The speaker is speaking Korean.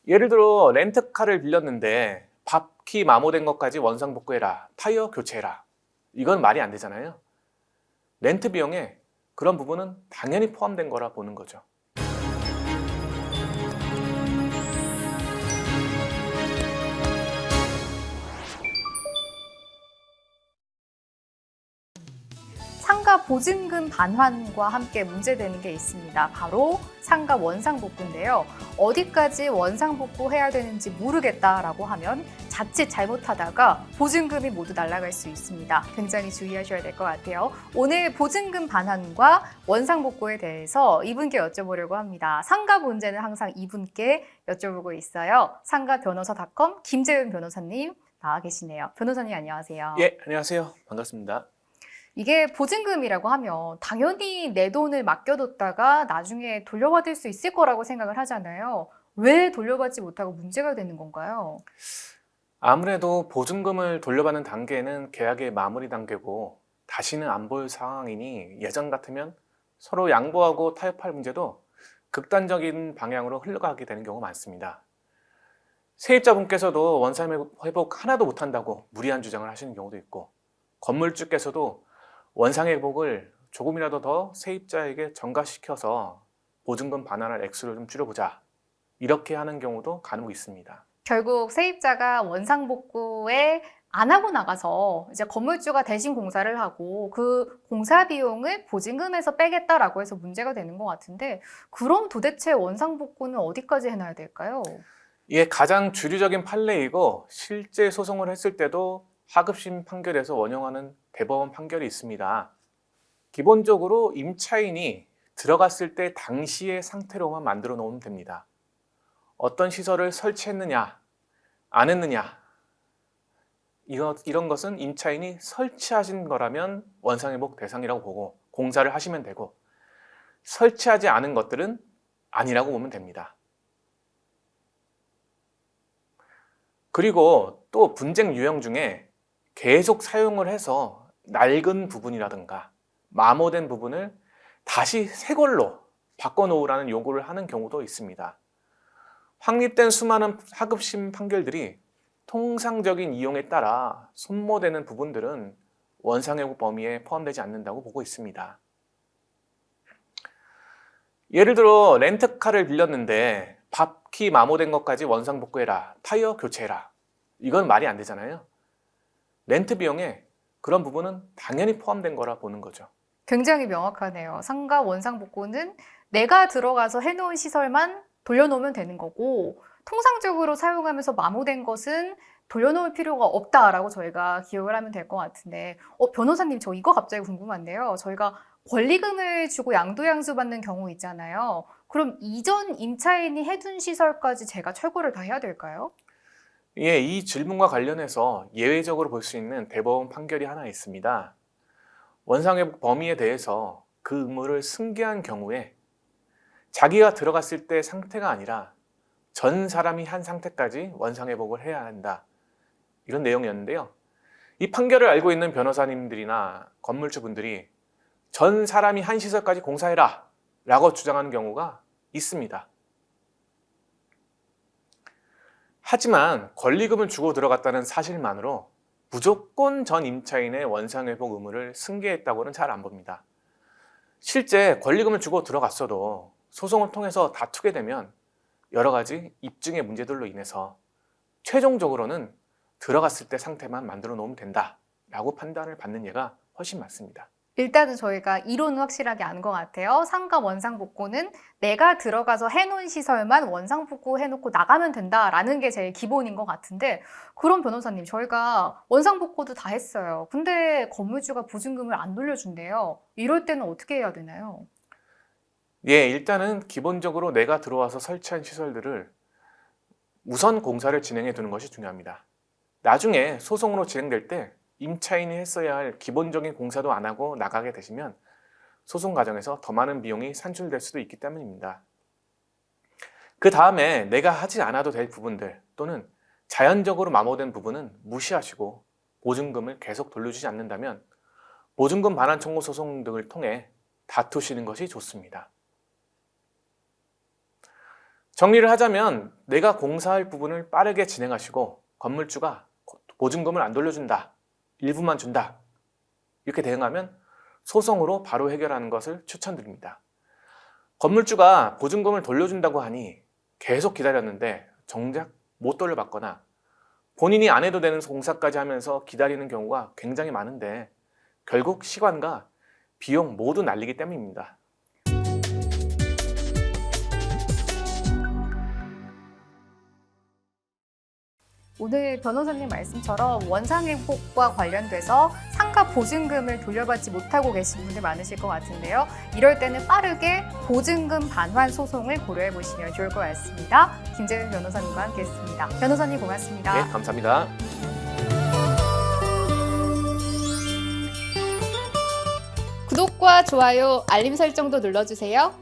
예를 들어 렌트카를 빌렸는데 바퀴 마모된 것까지 원상복구해라, 타이어 교체해라. 이건 말이 안 되잖아요. 렌트 비용에 그런 부분은 당연히 포함된 거라 보는 거죠. 상가 보증금 반환과 함께 문제되는 게 있습니다. 바로 상가 원상복구인데요. 어디까지 원상복구해야 되는지 모르겠다라고 하면 자칫 잘못하다가 보증금이 모두 날아갈 수 있습니다. 굉장히 주의하셔야 될 것 같아요. 오늘 보증금 반환과 원상복구에 대해서 이분께 여쭤보려고 합니다. 상가 문제는 항상 이분께 여쭤보고 있어요. 상가변호사닷컴 김재은 변호사님 나와 계시네요. 변호사님 안녕하세요. 예, 안녕하세요. 반갑습니다. 이게 보증금이라고 하면 당연히 내 돈을 맡겨뒀다가 나중에 돌려받을 수 있을 거라고 생각을 하잖아요. 왜 돌려받지 못하고 문제가 되는 건가요? 아무래도 보증금을 돌려받는 단계는 계약의 마무리 단계고 다시는 안 볼 상황이니 예전 같으면 서로 양보하고 타협할 문제도 극단적인 방향으로 흘러가게 되는 경우가 많습니다. 세입자분께서도 원상 회복 하나도 못한다고 무리한 주장을 하시는 경우도 있고, 건물주께서도 원상 회복을 조금이라도 더 세입자에게 전가시켜서 보증금 반환할 액수를 좀 줄여보자, 이렇게 하는 경우도 간혹 있습니다. 결국 세입자가 원상복구에 안 하고 나가서 이제 건물주가 대신 공사를 하고 그 공사 비용을 보증금에서 빼겠다라고 해서 문제가 되는 것 같은데, 그럼 도대체 원상복구는 어디까지 해놔야 될까요? 이게 가장 주류적인 판례이고 실제 소송을 했을 때도 하급심 판결에서 원용하는 대법원 판결이 있습니다. 기본적으로 임차인이 들어갔을 때 당시의 상태로만 만들어 놓으면 됩니다. 어떤 시설을 설치했느냐, 안 했느냐, 이런 것은 임차인이 설치하신 거라면 원상회복 대상이라고 보고 공사를 하시면 되고, 설치하지 않은 것들은 아니라고 보면 됩니다. 그리고 또 분쟁 유형 중에 계속 사용을 해서 낡은 부분이라든가 마모된 부분을 다시 새 걸로 바꿔놓으라는 요구를 하는 경우도 있습니다. 확립된 수많은 하급심 판결들이 통상적인 이용에 따라 손모되는 부분들은 원상회복 범위에 포함되지 않는다고 보고 있습니다. 예를 들어 렌트카를 빌렸는데 바퀴 마모된 것까지 원상복구해라, 타이어 교체해라. 이건 말이 안 되잖아요. 렌트 비용에 그런 부분은 당연히 포함된 거라 보는 거죠. 굉장히 명확하네요. 상가 원상복구는 내가 들어가서 해놓은 시설만 돌려놓으면 되는 거고, 통상적으로 사용하면서 마모된 것은 돌려놓을 필요가 없다라고 저희가 기억을 하면 될 것 같은데, 변호사님, 저 이거 갑자기 궁금한데요. 저희가 권리금을 주고 양도양수 받는 경우 있잖아요. 그럼 이전 임차인이 해둔 시설까지 제가 철거를 다 해야 될까요? 예, 이 질문과 관련해서 예외적으로 볼 수 있는 대법원 판결이 하나 있습니다. 원상회복 범위에 대해서 그 의무를 승계한 경우에 자기가 들어갔을 때 상태가 아니라 전 사람이 한 상태까지 원상회복을 해야 한다, 이런 내용이었는데요. 이 판결을 알고 있는 변호사님들이나 건물주분들이 전 사람이 한 시설까지 공사해라 라고 주장하는 경우가 있습니다. 하지만 권리금을 주고 들어갔다는 사실만으로 무조건 전 임차인의 원상회복 의무를 승계했다고는 잘 안 봅니다. 실제 권리금을 주고 들어갔어도 소송을 통해서 다투게 되면 여러 가지 입증의 문제들로 인해서 최종적으로는 들어갔을 때 상태만 만들어 놓으면 된다라고 판단을 받는 예가 훨씬 많습니다. 일단은 저희가 이론은 확실하게 아는 것 같아요. 상가 원상복구는 내가 들어가서 해놓은 시설만 원상복구 해놓고 나가면 된다라는 게 제일 기본인 것 같은데, 그럼 변호사님, 저희가 원상복구도 다 했어요. 근데 건물주가 보증금을 안 돌려준대요. 이럴 때는 어떻게 해야 되나요? 예, 일단은 기본적으로 내가 들어와서 설치한 시설들을 우선 공사를 진행해 두는 것이 중요합니다. 나중에 소송으로 진행될 때 임차인이 했어야 할 기본적인 공사도 안 하고 나가게 되시면 소송 과정에서 더 많은 비용이 산출될 수도 있기 때문입니다. 그 다음에 내가 하지 않아도 될 부분들 또는 자연적으로 마모된 부분은 무시하시고 보증금을 계속 돌려주지 않는다면 보증금 반환 청구 소송 등을 통해 다투시는 것이 좋습니다. 정리를 하자면 내가 공사할 부분을 빠르게 진행하시고 건물주가 보증금을 안 돌려준다, 일부만 준다, 이렇게 대응하면 소송으로 바로 해결하는 것을 추천드립니다. 건물주가 보증금을 돌려준다고 하니 계속 기다렸는데 정작 못 돌려받거나 본인이 안 해도 되는 공사까지 하면서 기다리는 경우가 굉장히 많은데 결국 시간과 비용 모두 날리기 때문입니다. 오늘 변호사님 말씀처럼 원상회복과 관련돼서 상가 보증금을 돌려받지 못하고 계신 분들 많으실 것 같은데요. 이럴 때는 빠르게 보증금 반환 소송을 고려해 보시면 좋을 것 같습니다. 김재윤 변호사님과 함께했습니다. 변호사님 고맙습니다. 네, 감사합니다. 구독과 좋아요, 알림 설정도 눌러주세요.